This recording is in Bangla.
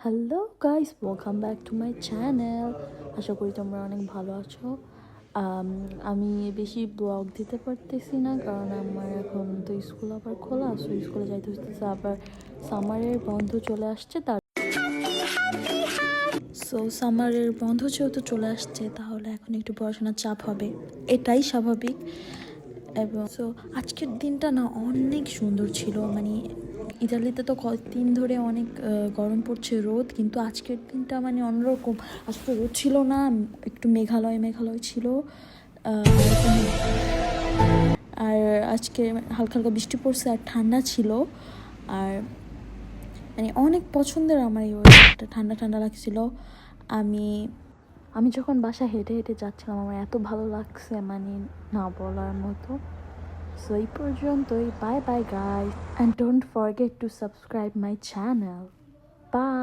Hello guys, welcome back to my channel. আশা করি তোমরা অনেক ভালো আছো। আমি বেশি ব্লগ দিতে পারতেছি না, কারণ আমার এখন তো স্কুল আবার খোলা, স্কুলে যাইতে হচ্ছে। আবার সামারের বন্ধ চলে আসছে, সামারের বন্ধ যেহেতু চলে আসছে, তাহলে এখন একটু পড়াশোনার চাপ হবে, এটাই স্বাভাবিক। এবং আজকের দিনটা না অনেক সুন্দর ছিল। মানে ইতালিতে তো কয়েকদিন ধরে অনেক গরম পড়ছে, রোদ, কিন্তু আজকের দিনটা মানে অন্যরকম। আজকে রোদ ছিল না, একটু মেঘালয় মেঘালয় ছিল। আর আজকে হালকা হালকা বৃষ্টি পড়ছে আর ঠান্ডা ছিল। আর মানে অনেক পছন্দের আমার এই ওয়েদারটা, ঠান্ডা ঠান্ডা লাগছিল। আমি আমি যখন বাসা হেঁটে হেঁটে যাচ্ছিলাম, আমার এত ভালো লাগছে, মানে না বলার মতো। সো এই পর্যন্তই। Bye bye guys, and don't forget to subscribe my channel. Bye.